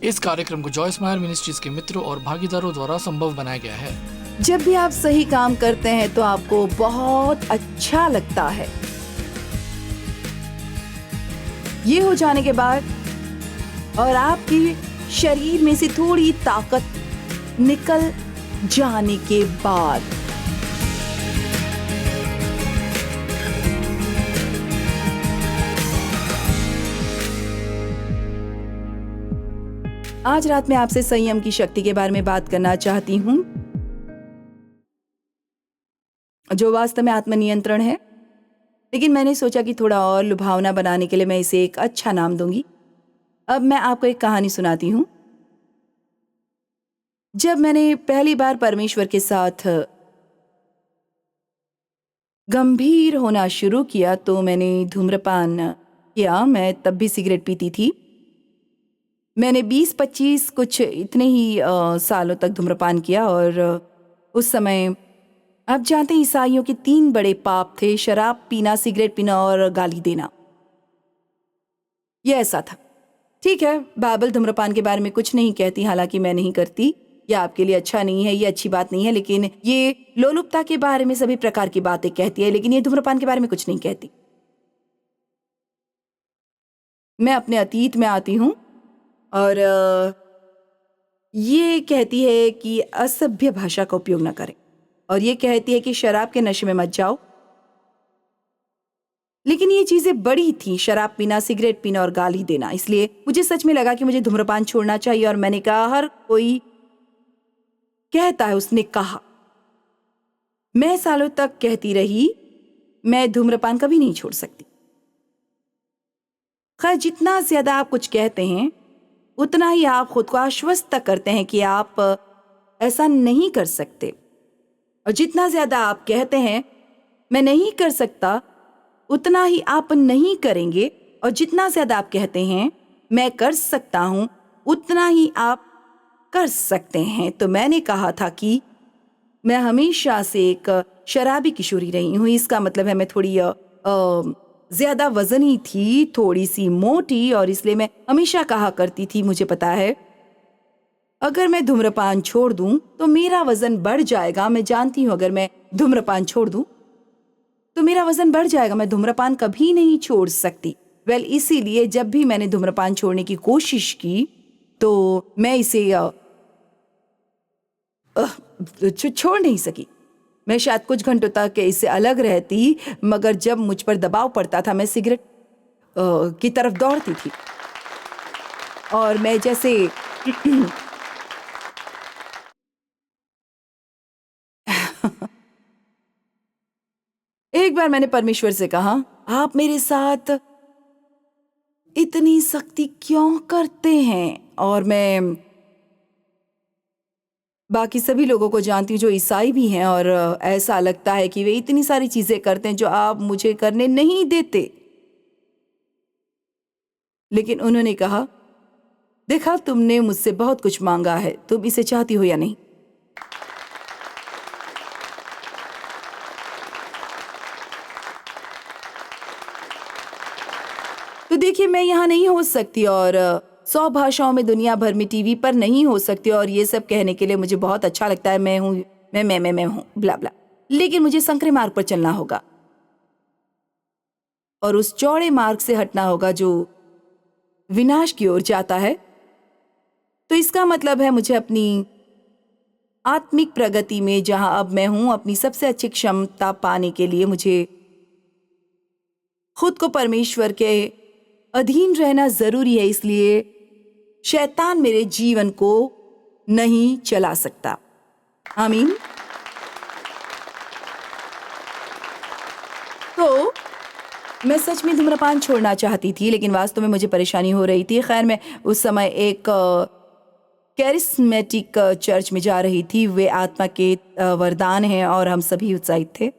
इस कार्यक्रम को जॉय स्माइल मिनिस्ट्रीज के मित्रों और भागीदारों द्वारा संभव बनाया गया है। जब भी आप सही काम करते हैं तो आपको बहुत अच्छा लगता है। ये हो जाने के बाद और आपके शरीर में से थोड़ी ताकत निकल जाने के बाद आज रात में आपसे संयम की शक्ति के बारे में बात करना चाहती हूँ, जो वास्तव में आत्मनियंत्रण है। लेकिन मैंने सोचा कि थोड़ा और लुभावना बनाने के लिए मैं इसे एक अच्छा नाम दूंगी। अब मैं आपको एक कहानी सुनाती हूँ। जब मैंने पहली बार परमेश्वर के साथ गंभीर होना शुरू किया तो मैंने धूम्रपान किया। मैं तब भी सिगरेट पीती थी। मैंने 20-25 कुछ इतने ही सालों तक धूम्रपान किया। और उस समय आप जानते हैं ईसाइयों के 3 बड़े पाप थे: शराब पीना, सिगरेट पीना और गाली देना। यह ऐसा था। ठीक है, बाइबल धूम्रपान के बारे में कुछ नहीं कहती, हालांकि मैं नहीं करती। यह आपके लिए अच्छा नहीं है, ये अच्छी बात नहीं है। लेकिन ये लोलुपता के बारे में सभी प्रकार की बातें कहती है, लेकिन ये धूम्रपान के बारे में कुछ नहीं कहती। मैं अपने अतीत में आती हूँ और ये कहती है कि असभ्य भाषा का उपयोग न करें, और ये कहती है कि शराब के नशे में मत जाओ। लेकिन ये चीजें बड़ी थी: शराब पीना, सिगरेट पीना और गाली देना। इसलिए मुझे सच में लगा कि मुझे धूम्रपान छोड़ना चाहिए। और मैंने कहा, हर कोई कहता है, उसने कहा। मैं सालों तक कहती रही, मैं धूम्रपान कभी नहीं छोड़ सकती। खैर, जितना ज्यादा आप कुछ कहते हैं उतना ही आप खुद को आश्वस्त करते हैं कि आप ऐसा नहीं कर सकते। और जितना ज्यादा आप कहते हैं मैं नहीं कर सकता, उतना ही आप नहीं करेंगे। और जितना ज्यादा आप कहते हैं मैं कर सकता हूं, उतना ही आप कर सकते हैं। तो मैंने कहा था कि मैं हमेशा से एक शराबी किशोरी रही हूं। इसका मतलब है मैं थोड़ी ज्यादा वजनी थी, थोड़ी सी मोटी, और इसलिए मैं हमेशा कहा करती थी, मुझे पता है अगर मैं धूम्रपान छोड़ दूं तो मेरा वजन बढ़ जाएगा। मैं जानती हूं अगर मैं धूम्रपान छोड़ दूं तो मेरा वजन बढ़ जाएगा। मैं धूम्रपान कभी नहीं छोड़ सकती। इसीलिए जब भी मैंने धूम्रपान छोड़ने की कोशिश की तो मैं इसे छोड़ नहीं सकी। मैं शायद कुछ घंटों तक इससे अलग रहती, मगर जब मुझ पर दबाव पड़ता था मैं सिगरेट की तरफ दौड़ती थी। और मैं जैसे एक बार मैंने परमेश्वर से कहा, आप मेरे साथ इतनी सख्ती क्यों करते हैं? और मैं बाकी सभी लोगों को जानती हूँ जो ईसाई भी हैं, और ऐसा लगता है कि वे इतनी सारी चीजें करते हैं जो आप मुझे करने नहीं देते। लेकिन उन्होंने कहा, देखा, तुमने मुझसे बहुत कुछ मांगा है, तुम इसे चाहती हो या नहीं? तो देखिए, मैं यहाँ नहीं हो सकती और 100 भाषाओं में दुनिया भर में टीवी पर नहीं हो सकती, और ये सब कहने के लिए मुझे बहुत अच्छा लगता है, मैं हूँ, मैं हूँ, ब्ला ब्ला। लेकिन मुझे संकरे मार्ग पर चलना होगा और उस चौड़े मार्ग से हटना होगा जो विनाश की ओर जाता है। तो इसका मतलब है मुझे अपनी आत्मिक प्रगति में, जहां अब मैं हूं, अपनी सबसे अच्छी क्षमता पाने के लिए मुझे खुद को परमेश्वर के अधीन रहना जरूरी है। इसलिए शैतान मेरे जीवन को नहीं चला सकता। आमीन। तो मैं सच में धूम्रपान छोड़ना चाहती थी, लेकिन वास्तव में मुझे परेशानी हो रही थी। खैर, मैं उस समय एक कैरिस्मेटिक चर्च में जा रही थी। वे आत्मा के वरदान हैं और हम सभी उत्साहित थे।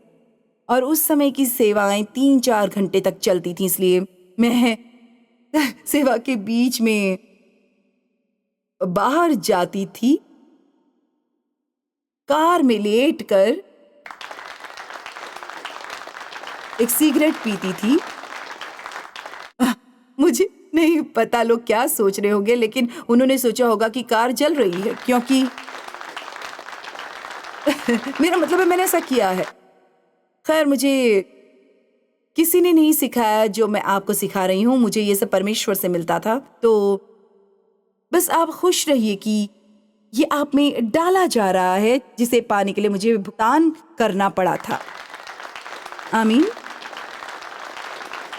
और उस समय की सेवाएं 3-4 घंटे तक चलती थी, इसलिए मैं सेवा के बीच में बाहर जाती थी, कार में लेटकर एक सिगरेट पीती थी। मुझे नहीं पता लोग क्या सोच रहे होंगे, लेकिन उन्होंने सोचा होगा कि कार जल रही है, क्योंकि मेरा मतलब है मैंने ऐसा किया है। खैर, मुझे किसी ने नहीं सिखाया जो मैं आपको सिखा रही हूँ, मुझे ये सब परमेश्वर से मिलता था। तो बस आप खुश रहिए कि ये आप में डाला जा रहा है, जिसे पाने के लिए मुझे भुगतान करना पड़ा था। आमीन।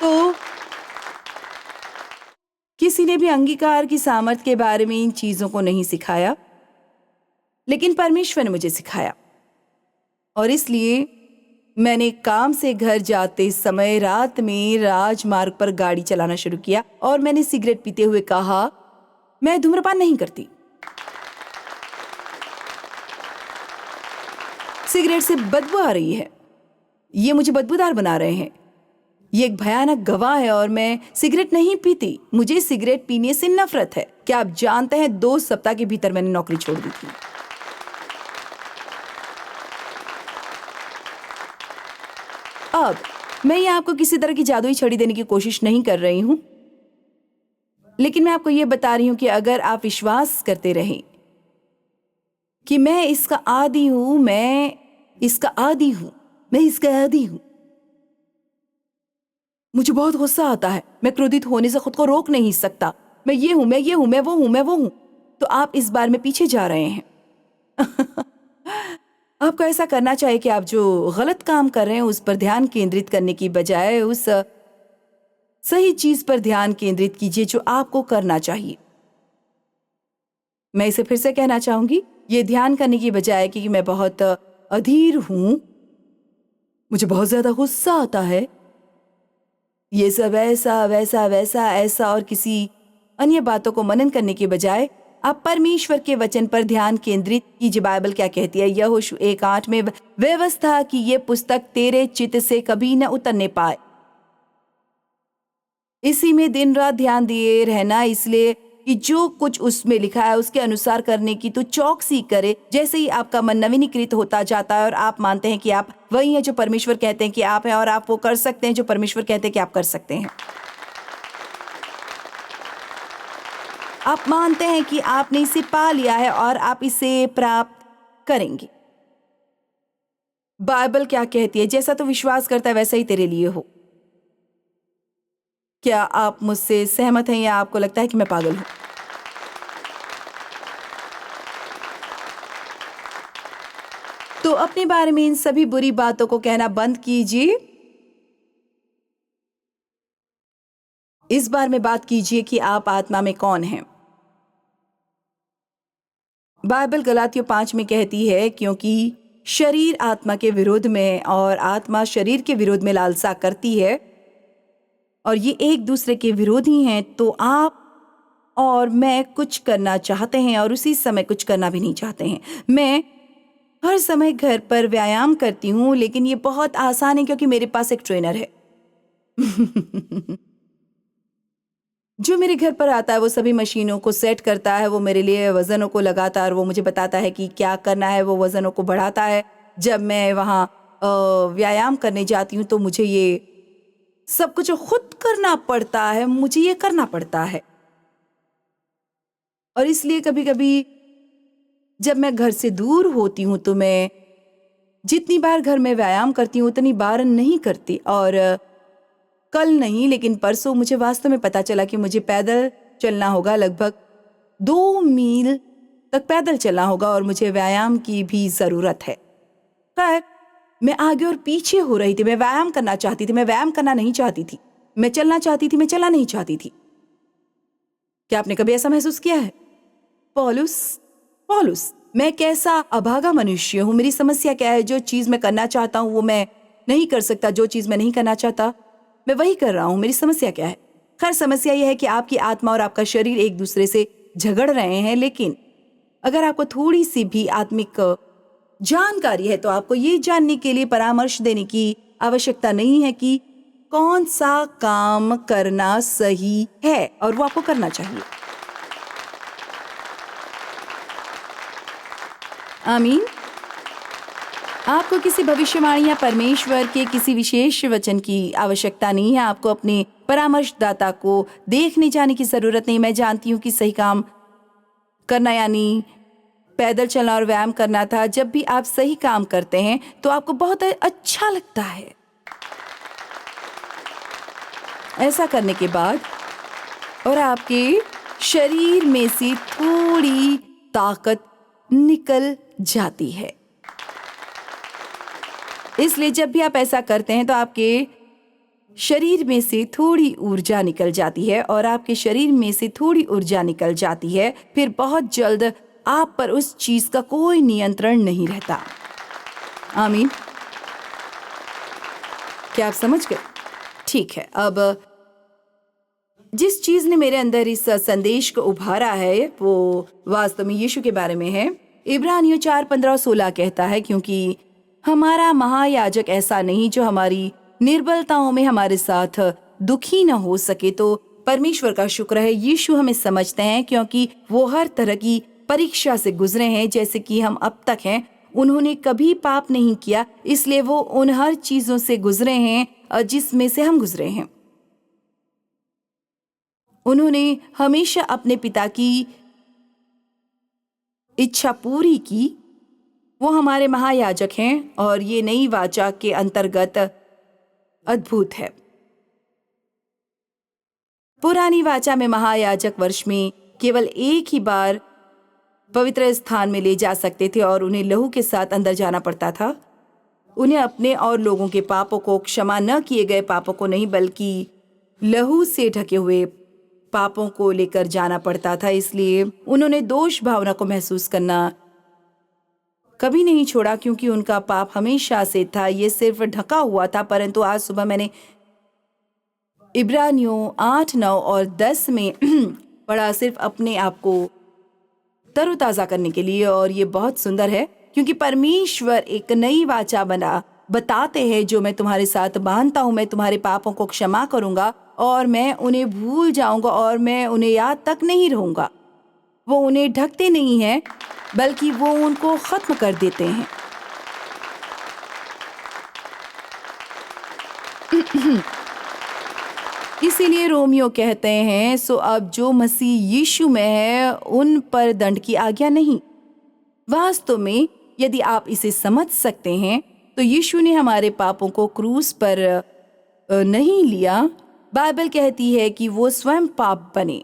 तो किसी ने भी अंगीकार की सामर्थ्य के बारे में इन चीजों को नहीं सिखाया, लेकिन परमेश्वर ने मुझे सिखाया। और इसलिए मैंने काम से घर जाते समय रात में राजमार्ग पर गाड़ी चलाना शुरू किया और मैंने सिगरेट पीते हुए कहा, मैं धूम्रपान नहीं करती। सिगरेट से बदबू आ रही है, ये मुझे बदबूदार बना रहे हैं, ये एक भयानक गवाह है और मैं सिगरेट नहीं पीती। मुझे सिगरेट पीने से नफरत है। क्या आप जानते हैं 2 सप्ताह के भीतर मैंने नौकरी छोड़ दी थी। अब मैं ये आपको किसी तरह की जादुई छड़ी देने की कोशिश नहीं कर रही हूं, लेकिन मैं आपको ये बता रही हूं कि अगर आप विश्वास करते रहें कि मैं इसका आदी हूं, मैं इसका आदी हूं, मैं इसका आदी हूं। मुझे बहुत गुस्सा आता है, मैं क्रोधित होने से खुद को रोक नहीं सकता। मैं ये हूं, मैं ये हूं, मैं वो हूं, मैं वो हूं। तो आप इस बार में पीछे जा रहे हैं। आपको ऐसा करना चाहिए कि आप जो गलत काम कर रहे हैं उस पर ध्यान केंद्रित करने की बजाय उस सही चीज पर ध्यान केंद्रित कीजिए जो आपको करना चाहिए। मैं इसे फिर से कहना चाहूंगी, ये ध्यान करने की बजाय कि मैं बहुत अधीर हूं, मुझे बहुत ज्यादा गुस्सा आता है, ये सब ऐसा वैसा वैसा ऐसा और किसी अन्य बातों को मनन करने के बजाय आप परमेश्वर के वचन पर ध्यान केंद्रित कीजिए। बाइबल क्या कहती है? यहोशू 1:8 में व्यवस्था की ये पुस्तक तेरे चित्त से कभी न उतरने पाए, इसी में दिन रात ध्यान दिए रहना, इसलिए कि जो कुछ उसमें लिखा है उसके अनुसार करने की तो चौकसी करे। जैसे ही आपका मन नवीनीकृत होता जाता है और आप मानते हैं कि आप वही हैं जो परमेश्वर कहते हैं कि आप हैं, और आप वो कर सकते हैं जो परमेश्वर कहते हैं कि आप कर सकते हैं। आप मानते हैं कि आपने इसे पा लिया है और आप इसे प्राप्त करेंगे। बाइबल क्या कहती है? जैसा तो विश्वास करता है वैसा ही तेरे लिए हो। क्या आप मुझसे सहमत हैं या आपको लगता है कि मैं पागल हूं? तो अपने बारे में इन सभी बुरी बातों को कहना बंद कीजिए। इस बार में बात कीजिए कि आप आत्मा में कौन हैं। बाइबल गलातियों 5 में कहती है, क्योंकि शरीर आत्मा के विरोध में और आत्मा शरीर के विरोध में लालसा करती है और ये एक दूसरे के विरोधी हैं। तो आप और मैं कुछ करना चाहते हैं और उसी समय कुछ करना भी नहीं चाहते हैं। मैं हर समय घर पर व्यायाम करती हूँ, लेकिन ये बहुत आसान है क्योंकि मेरे पास एक ट्रेनर है जो मेरे घर पर आता है। वो सभी मशीनों को सेट करता है, वो मेरे लिए वजनों को लगाता है और वो मुझे बताता है कि क्या करना है। वो वजनों को बढ़ाता है। जब मैं वहाँ व्यायाम करने जाती हूँ तो मुझे ये सब कुछ खुद करना पड़ता है, मुझे ये करना पड़ता है। और इसलिए कभी कभी जब मैं घर से दूर होती हूँ तो मैं जितनी बार घर में व्यायाम करती हूँ उतनी बार नहीं करती। और कल नहीं लेकिन परसों मुझे वास्तव में पता चला कि मुझे पैदल चलना होगा, लगभग 2 मील तक पैदल चलना होगा और मुझे व्यायाम की भी जरूरत है। खैर, मैं आगे और पीछे हो रही थी। मैं व्यायाम करना चाहती थी, मैं व्यायाम करना नहीं चाहती थी। मैं चलना चाहती थी, मैं चलना नहीं चाहती थी। क्या आपने कभी ऐसा महसूस किया है? पौलुस, मैं कैसा अभागा मनुष्य हूँ। मेरी समस्या क्या है? जो चीज मैं करना चाहता हूँ वो मैं नहीं कर सकता, जो चीज मैं नहीं करना चाहता मैं वही कर रहा हूँ। मेरी समस्या क्या है? खैर, समस्या यह है कि आपकी आत्मा और आपका शरीर एक दूसरे से झगड़ रहे हैं। लेकिन अगर आपको थोड़ी सी भी आत्मिक जानकारी है तो आपको ये जानने के लिए परामर्श देने की आवश्यकता नहीं है कि कौन सा काम करना सही है, और वो आपको करना चाहिए। आमीन, आपको किसी भविष्यवाणी या परमेश्वर के किसी विशेष वचन की आवश्यकता नहीं है। आपको अपने परामर्शदाता को देखने जाने की जरूरत नहीं। मैं जानती हूँ कि सही काम करना यानी पैदल चलना और व्यायाम करना था। जब भी आप सही काम करते हैं तो आपको बहुत अच्छा लगता है। ऐसा करने के बाद और आपके शरीर में से थोड़ी ताकत निकल जाती है। इसलिए जब भी आप ऐसा करते हैं तो आपके शरीर में से थोड़ी ऊर्जा निकल जाती है और आपके शरीर में से थोड़ी ऊर्जा निकल जाती है, फिर बहुत जल्द आप पर उस चीज का कोई नियंत्रण नहीं रहता। आमीन। क्या आप समझ गए? ठीक है। अब जिस चीज ने मेरे अंदर इस संदेश को उभारा है वो वास्तव में यीशु के बारे में है। इब्रानियों 4:15-16 कहता है, क्योंकि हमारा महायाजक ऐसा नहीं जो हमारी निर्बलताओं में हमारे साथ दुखी न हो सके। तो परमेश्वर का शुक्र है यीशु हमें समझते हैं, क्योंकि वो हर तरह की परीक्षा से गुजरे हैं जैसे कि हम अब तक हैं। उन्होंने कभी पाप नहीं किया, इसलिए वो उन हर चीजों से गुजरे हैं जिसमें से हम गुजरे हैं। उन्होंने हमेशा अपने पिता की इच्छा पूरी की। वो हमारे महायाजक हैं और ये नई वाचा के अंतर्गत अद्भुत है। पुरानी वाचा में महायाजक वर्ष में केवल एक ही बार पवित्र स्थान में ले जा सकते थे और उन्हें लहू के साथ अंदर जाना पड़ता था। उन्हें अपने और लोगों के पापों को, क्षमा न किए गए पापों को नहीं बल्कि लहू से ढके हुए पापों को लेकर जाना पड़ता था। इसलिए उन्होंने दोष भावना को महसूस करना कभी नहीं छोड़ा, क्योंकि उनका पाप हमेशा से था। ये सिर्फ ढका हुआ था। परंतु आज सुबह मैंने इब्रानियों 8, 9 और 10 में पढ़ा, सिर्फ अपने आप को तरोताजा करने के लिए। और ये बहुत सुंदर है, क्योंकि परमेश्वर एक नई वाचा बताते हैं, जो मैं तुम्हारे साथ बांधता हूँ। मैं तुम्हारे पापों को क्षमा करूंगा और मैं उन्हें भूल जाऊंगा और मैं उन्हें याद तक नहीं रहूंगा। वो उन्हें ढकते नहीं हैं बल्कि वो उनको खत्म कर देते हैं। इसीलिए रोमियो कहते हैं, सो अब जो मसीह यीशु में है उन पर दंड की आज्ञा नहीं। वास्तव में यदि आप इसे समझ सकते हैं तो यीशु ने हमारे पापों को क्रूस पर नहीं लिया। बाइबल कहती है कि वो स्वयं पाप बने।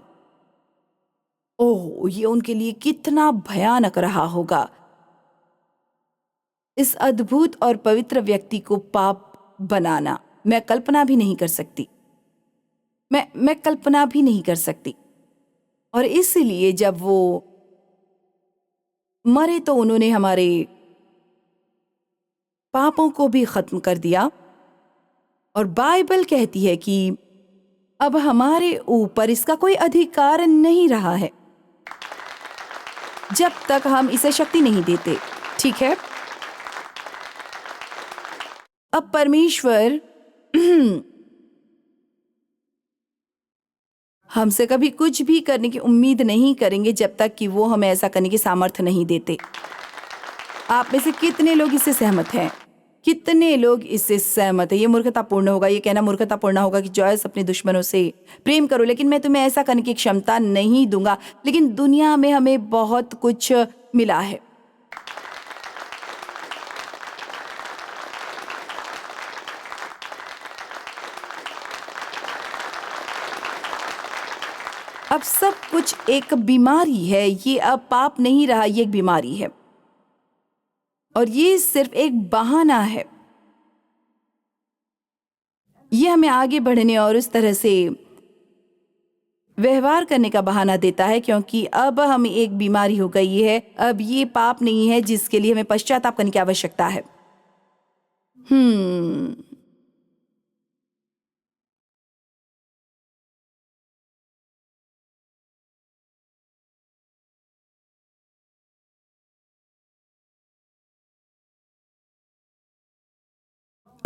ओह, ये उनके लिए कितना भयानक रहा होगा। इस अद्भुत और पवित्र व्यक्ति को पाप बनाना मैं कल्पना भी नहीं कर सकती। मैं कल्पना भी नहीं कर सकती। और इसलिए जब वो मरे तो उन्होंने हमारे पापों को भी खत्म कर दिया। और बाइबल कहती है कि अब हमारे ऊपर इसका कोई अधिकार नहीं रहा है जब तक हम इसे शक्ति नहीं देते। ठीक है। अब परमेश्वर हमसे कभी कुछ भी करने की उम्मीद नहीं करेंगे जब तक कि वो हमें ऐसा करने की सामर्थ्य नहीं देते। आप में से कितने लोग इससे सहमत हैं? कितने लोग इससे सहमत है? ये मूर्खतापूर्ण होगा, ये कहना मूर्खतापूर्ण होगा कि जॉयस अपने दुश्मनों से प्रेम करो, लेकिन मैं तुम्हें ऐसा करने की क्षमता नहीं दूंगा। लेकिन दुनिया में हमें बहुत कुछ मिला है। अब सब कुछ एक बीमारी है। ये अब पाप नहीं रहा, ये एक बीमारी है और ये सिर्फ एक बहाना है। ये हमें आगे बढ़ने और उस तरह से व्यवहार करने का बहाना देता है, क्योंकि अब हमें एक बीमारी हो गई है। अब ये पाप नहीं है जिसके लिए हमें पश्चाताप करने की आवश्यकता है।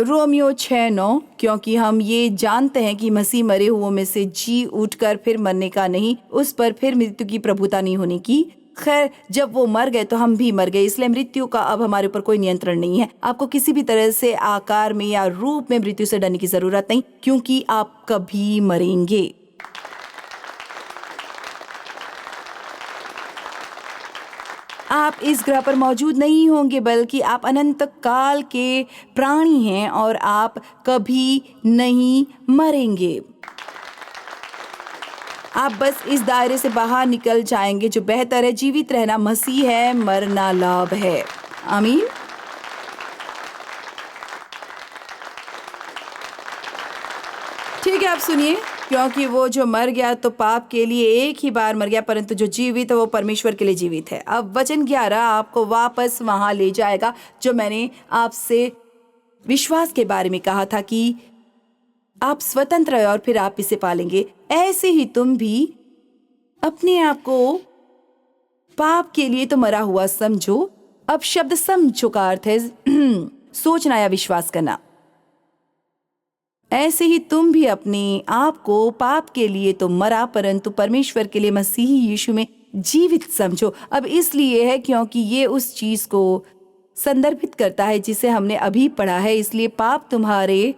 रोमियो 6:9, क्योंकि हम ये जानते हैं कि मसीह मरे हुओं में से जी उठकर फिर मरने का नहीं, उस पर फिर मृत्यु की प्रभुता नहीं होने की खैर, जब वो मर गए तो हम भी मर गए, इसलिए मृत्यु का अब हमारे ऊपर कोई नियंत्रण नहीं है। आपको किसी भी तरह से आकार में या रूप में मृत्यु से डरने की जरूरत नहीं, क्योंकि आप कभी मरेंगे। आप इस ग्रह पर मौजूद नहीं होंगे, बल्कि आप अनंत काल के प्राणी हैं और आप कभी नहीं मरेंगे। आप बस इस दायरे से बाहर निकल जाएंगे जो बेहतर है। जीवित रहना मसीह है, मरना लाभ है। आमीन। ठीक है, आप सुनिए, क्योंकि वो जो मर गया तो पाप के लिए एक ही बार मर गया, परंतु जो जीवित है वो परमेश्वर के लिए जीवित है। अब वचन 11 आपको वापस वहां ले जाएगा जो मैंने आपसे विश्वास के बारे में कहा था कि आप स्वतंत्र हैं और फिर आप इसे पालेंगे। ऐसे ही तुम भी अपने आप को पाप के लिए तो मरा हुआ समझो। अब शब्द समझो का अर्थ है सोचना या विश्वास करना। ऐसे ही तुम भी अपने आप को पाप के लिए तो मरा, परंतु परमेश्वर के लिए मसीह यीशु में जीवित समझो। अब इसलिए है क्योंकि ये उस चीज को संदर्भित करता है जिसे हमने अभी पढ़ा है। इसलिए पाप तुम्हारे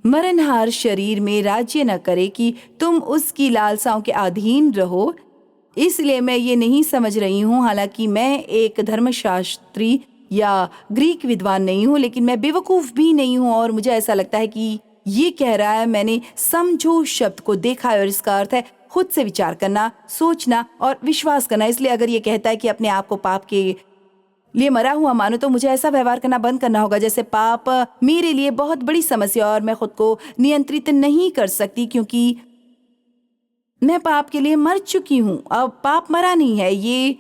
मरणहार शरीर में राज्य न करे कि तुम उसकी लालसाओं के अधीन रहो। इसलिए मैं ये नहीं समझ रही हूँ, हालांकि मैं एक धर्मशास्त्री या ग्रीक विद्वान नहीं हूँ, लेकिन मैं बेवकूफ भी नहीं हूँ और मुझे ऐसा लगता है कि ये कह रहा है मैंने समझो शब्द को देखा है और इसका अर्थ है खुद से विचार करना, सोचना और विश्वास करना। इसलिए अगर ये कहता है कि अपने आप को पाप के लिए मरा हुआ मानो, तो मुझे ऐसा व्यवहार करना बंद करना होगा जैसे पाप मेरे लिए बहुत बड़ी समस्या और मैं खुद को नियंत्रित नहीं कर सकती, क्योंकि मैं पाप के लिए मर चुकी हूँ। अब पाप मरा नहीं है, ये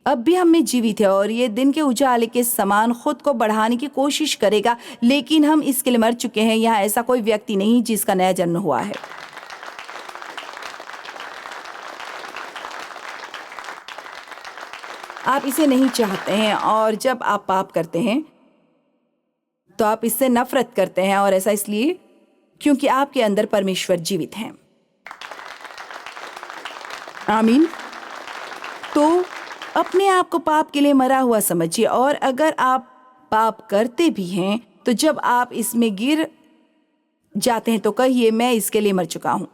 अब भी हम में जीवित है और ये दिन के उजाले के समान खुद को बढ़ाने की कोशिश करेगा, लेकिन हम इसके लिए मर चुके हैं। यहाँ ऐसा कोई व्यक्ति नहीं जिसका नया जन्म हुआ है। आप इसे नहीं चाहते हैं और जब आप पाप करते हैं तो आप इससे नफरत करते हैं, और ऐसा इसलिए क्योंकि आपके अंदर परमेश्वर जीवित हैं। आमीन। तो अपने आप को पाप के लिए मरा हुआ समझिए, और अगर आप पाप करते भी हैं तो जब आप इसमें गिर जाते हैं तो कहिए मैं इसके लिए मर चुका हूं।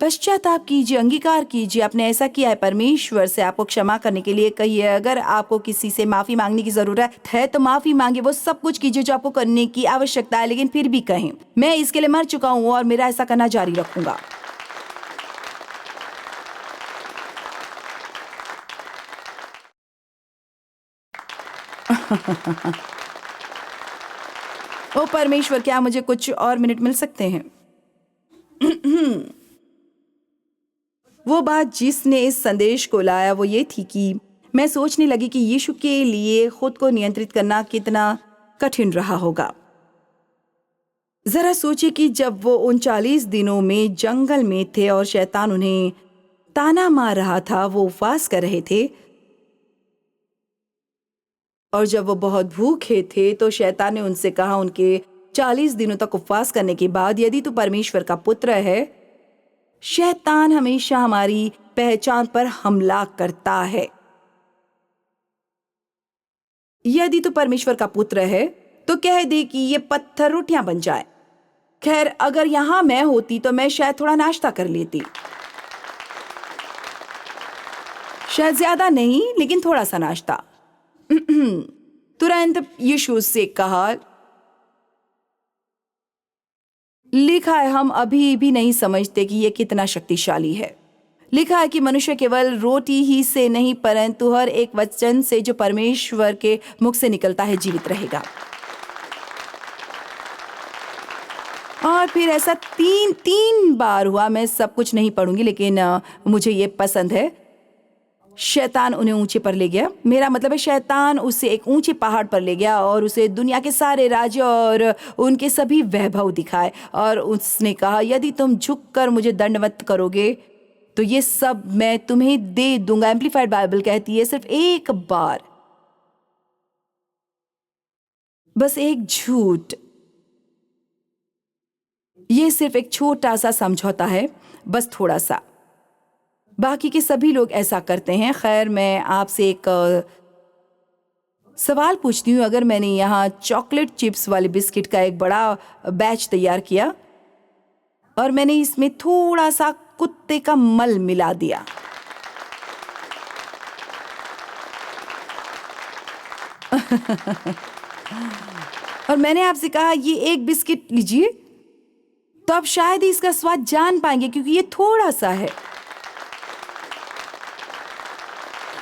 पश्चाताप कीजिए, अंगीकार कीजिए आपने ऐसा किया है। परमेश्वर से आपको क्षमा करने के लिए कहिए। अगर आपको किसी से माफी मांगने की जरूरत है तो माफी मांगे। वो सब कुछ कीजिए जो आपको करने की आवश्यकता है, लेकिन फिर भी कहें मैं इसके लिए मर चुका हूं और मेरा ऐसा करना जारी रखूंगा। ओ परमेश्वर, क्या मुझे कुछ और मिनट मिल सकते हैं? वो बात जिसने इस संदेश को लाया वो ये थी कि मैं सोचने लगी कि यीशु के लिए खुद को नियंत्रित करना कितना कठिन रहा होगा। जरा सोचिए कि जब वो उन 40 दिनों में जंगल में थे और शैतान उन्हें ताना मार रहा था, वो उपवास कर रहे थे, और जब वो बहुत भूखे थे तो शैतान ने उनसे कहा उनके 40 दिनों तक उपवास करने के बाद, यदि तू परमेश्वर का पुत्र है। शैतान हमेशा हमारी पहचान पर हमला करता है। यदि तू परमेश्वर का पुत्र है तो कह दे कि ये पत्थर रोटियां बन जाए। खैर, अगर यहां मैं होती तो मैं शायद थोड़ा नाश्ता कर लेती, शायद ज्यादा नहीं लेकिन थोड़ा सा नाश्ता। तुरंत यीशु से कहा, लिखा है हम अभी भी नहीं समझते कि यह कितना शक्तिशाली है। लिखा है कि मनुष्य केवल रोटी ही से नहीं परंतु हर एक वचन से जो परमेश्वर के मुख से निकलता है जीवित रहेगा। और फिर ऐसा तीन बार हुआ। मैं सब कुछ नहीं पढ़ूंगी, लेकिन मुझे ये पसंद है। शैतान उन्हें ऊंचे पर ले गया। मेरा मतलब है शैतान उसे एक ऊंचे पहाड़ पर ले गया और उसे दुनिया के सारे राज्य और उनके सभी वैभव दिखाए, और उसने कहा यदि तुम झुककर मुझे दंडवत करोगे तो ये सब मैं तुम्हें दे दूंगा। एम्प्लीफाइड बाइबल कहती है सिर्फ एक बार, बस एक झूठ। ये सिर्फ एक छोटा सा समझौता है, बस थोड़ा सा। बाकी के सभी लोग ऐसा करते हैं। खैर, मैं आपसे एक सवाल पूछती हूँ। अगर मैंने यहाँ चॉकलेट चिप्स वाले बिस्किट का एक बड़ा बैच तैयार किया और मैंने इसमें थोड़ा सा कुत्ते का मल मिला दिया, और मैंने आपसे कहा ये एक बिस्किट लीजिए, तो आप शायद ही इसका स्वाद जान पाएंगे क्योंकि ये थोड़ा सा है।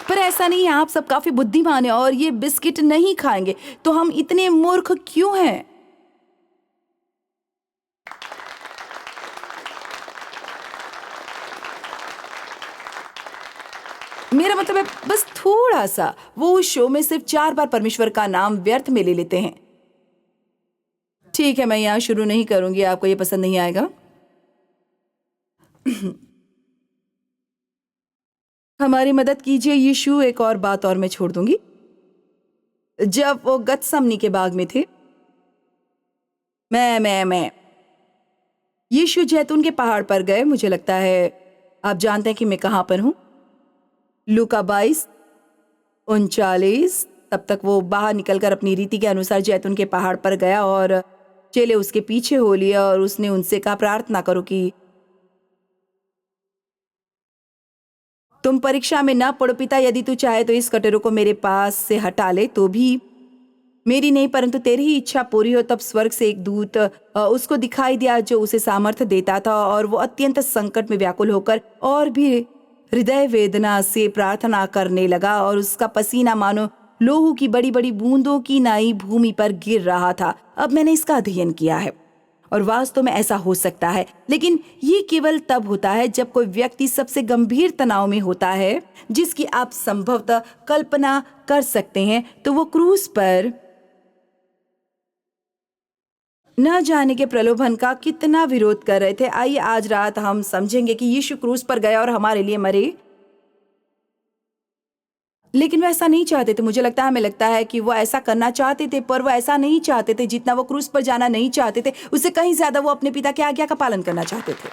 पर ऐसा नहीं है, आप सब काफी बुद्धिमान हैं और ये बिस्किट नहीं खाएंगे, तो हम इतने मूर्ख क्यों हैं? मेरा मतलब है बस थोड़ा सा। वो उस शो में सिर्फ 4 बार परमेश्वर का नाम व्यर्थ में ले लेते हैं। ठीक है, मैं यहाँ शुरू नहीं करूंगी, आपको ये पसंद नहीं आएगा। हमारी मदद कीजिए यीशु। एक और बात और मैं छोड़ दूंगी। जब वो गतसमनी के बाग में थे, मैं यीशु जैतून के पहाड़ पर गए। मुझे लगता है आप जानते हैं कि मैं कहाँ पर हूँ। लूका 22:39। तब तक वो बाहर निकलकर अपनी रीति के अनुसार जैतून के पहाड़ पर गया और चेले उसके पीछे हो लिया और उसने उनसे कहा, प्रार्थना करो कि तुम परीक्षा में ना पड़ो। पिता, यदि तू चाहे तो इस कटोरे को मेरे पास से हटा ले, तो भी मेरी नहीं परंतु तेरी ही इच्छा पूरी हो। तब स्वर्ग से एक दूत उसको दिखाई दिया जो उसे सामर्थ्य देता था, और वो अत्यंत संकट में व्याकुल होकर और भी हृदय वेदना से प्रार्थना करने लगा, और उसका पसीना मानो लोहू की बड़ी बड़ी बूंदों की नाई भूमि पर गिर रहा था। अब मैंने इसका अध्ययन किया है और वास्तव में ऐसा हो सकता है, लेकिन ये केवल तब होता है जब कोई व्यक्ति सबसे गंभीर तनाव में होता है जिसकी आप संभवतः कल्पना कर सकते हैं। तो वो क्रूस पर न जाने के प्रलोभन का कितना विरोध कर रहे थे। आइए आज रात हम समझेंगे कि यीशु क्रूस पर गया और हमारे लिए मरे, लेकिन वो ऐसा नहीं चाहते थे। मुझे लगता है, हमें लगता है कि वो ऐसा करना चाहते थे, पर वो ऐसा नहीं चाहते थे। जितना वो क्रूस पर जाना नहीं चाहते थे, उससे कहीं ज्यादा वो अपने पिता की आज्ञा का पालन करना चाहते थे।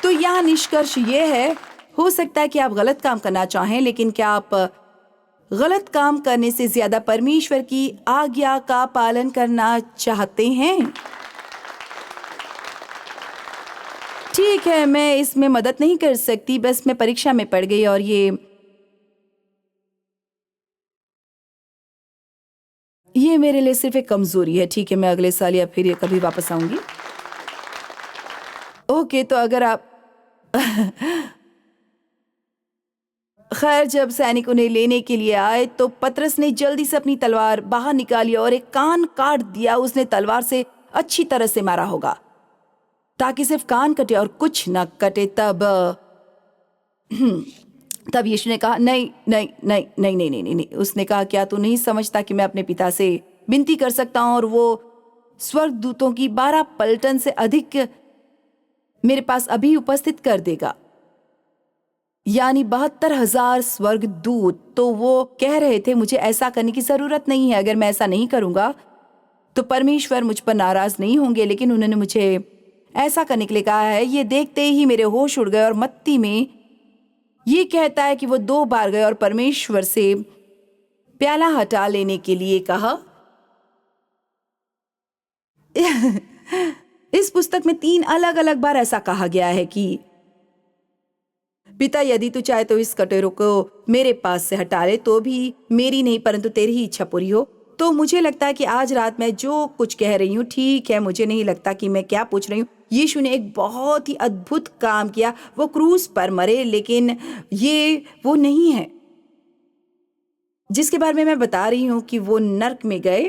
तो यहाँ निष्कर्ष ये है, हो सकता है कि आप गलत काम करना चाहें, लेकिन क्या आप गलत काम करने से ज्यादा परमेश्वर की आज्ञा का पालन करना चाहते हैं? ठीक है, मैं इसमें मदद नहीं कर सकती, बस मैं परीक्षा में पड़ गई और ये मेरे लिए सिर्फ एक कमजोरी है। ठीक है, मैं अगले साल या फिर कभी वापस आऊंगी। ओके, तो अगर आप खैर, जब सैनिक उन्हें लेने के लिए आए तो पतरस ने जल्दी से अपनी तलवार बाहर निकाली और एक कान काट दिया। उसने तलवार से अच्छी तरह से मारा होगा ताकि सिर्फ कान कटे और कुछ न कटे। तब यीशु ने कहा, नहीं नहीं नहीं नहीं नहीं नहीं नहीं। उसने कहा, क्या तू नहीं समझता कि मैं अपने पिता से विनती कर सकता हूं और वो स्वर्गदूतों की 12 पलटन से अधिक मेरे पास अभी उपस्थित कर देगा, यानी 72,000 स्वर्गदूत। तो वो कह रहे थे, मुझे ऐसा करने की जरूरत नहीं है। अगर मैं ऐसा नहीं करूंगा तो परमेश्वर मुझ पर नाराज नहीं होंगे, लेकिन उन्होंने मुझे ऐसा करने के लिए कहा है। ये देखते ही मेरे होश उड़ गए। और मत्ती में ये कहता है कि वो 2 बार गए और परमेश्वर से प्याला हटा लेने के लिए कहा। इस पुस्तक में 3 अलग अलग बार ऐसा कहा गया है कि पिता, यदि तू चाहे तो इस कटोरे को मेरे पास से हटा ले, तो भी मेरी नहीं परंतु तेरी ही इच्छा पूरी हो। तो मुझे लगता है कि आज रात मैं जो कुछ कह रही हूँ ठीक है। मुझे नहीं लगता कि मैं क्या पूछ रही हूँ। यीशु ने एक बहुत ही अद्भुत काम किया, वो क्रूस पर मरे, लेकिन ये वो नहीं है जिसके बारे में मैं बता रही हूँ कि वो नर्क में गए।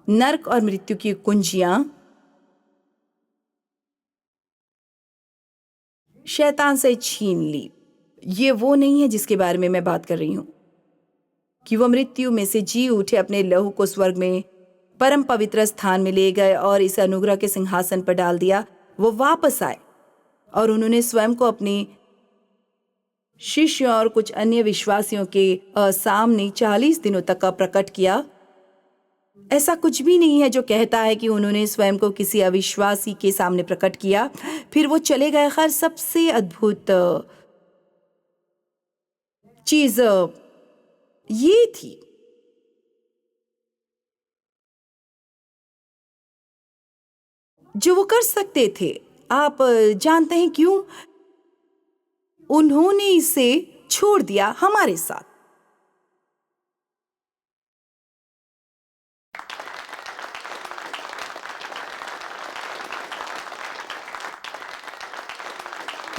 नर्क और मृत्यु की कुंजियां शैतान से छीन ली। ये वो नहीं है जिसके बारे में मैं बात कर रही हूँ कि वो मृत्यु में से जी उठे, अपने लहू को स्वर्ग में परम पवित्र स्थान में ले गए और इस अनुग्रह के सिंहासन पर डाल दिया। वो वापस आए और उन्होंने स्वयं को अपने शिष्यों और कुछ अन्य विश्वासियों के सामने 40 दिनों तक का प्रकट किया। ऐसा कुछ भी नहीं है जो कहता है कि उन्होंने स्वयं को किसी अविश्वासी के सामने प्रकट किया, फिर वो चले गए। खैर, सबसे अद्भुत चीज ये थी जो वो कर सकते थे। आप जानते हैं क्यों? उन्होंने इसे छोड़ दिया हमारे साथ।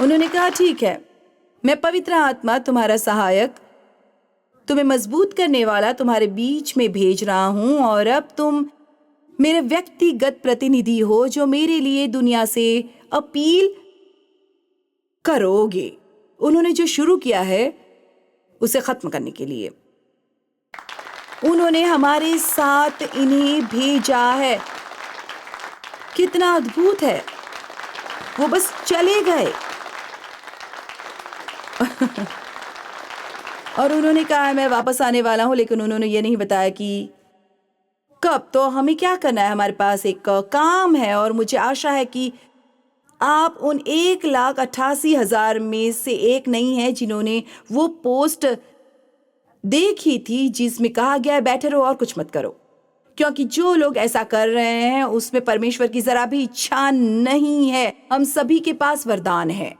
उन्होंने कहा, ठीक है, मैं पवित्र आत्मा, तुम्हारा सहायक, तुम्हें मजबूत करने वाला तुम्हारे बीच में भेज रहा हूं, और अब तुम मेरे व्यक्तिगत प्रतिनिधि हो जो मेरे लिए दुनिया से अपील करोगे। उन्होंने जो शुरू किया है उसे खत्म करने के लिए उन्होंने हमारे साथ इन्हें भेजा है। कितना अद्भुत है! वो बस चले गए और उन्होंने कहा मैं वापस आने वाला हूं, लेकिन उन्होंने ये नहीं बताया कि कब। तो हमें क्या करना है? हमारे पास एक काम है, और मुझे आशा है कि आप उन 1,88,000 में से एक नहीं है जिन्होंने वो पोस्ट देखी थी जिसमें कहा गया है बैठे रहो और कुछ मत करो, क्योंकि जो लोग ऐसा कर रहे हैं उसमें परमेश्वर की जरा भी इच्छा नहीं है। हम सभी के पास वरदान है,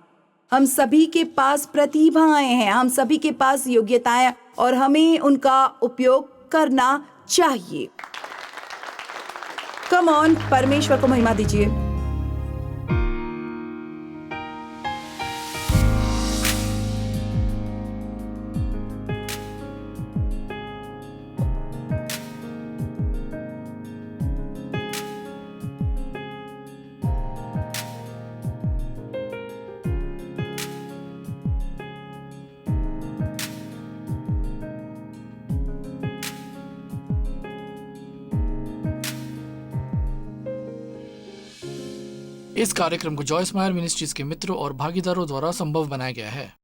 हम सभी के पास प्रतिभाएं हैं, हम सभी के पास योग्यताएं, और हमें उनका उपयोग करना चाहिए। कम ऑन, परमेश्वर को महिमा दीजिए। इस कार्यक्रम को जॉयस मायर मिनिस्ट्रीज के मित्रों और भागीदारों द्वारा संभव बनाया गया है।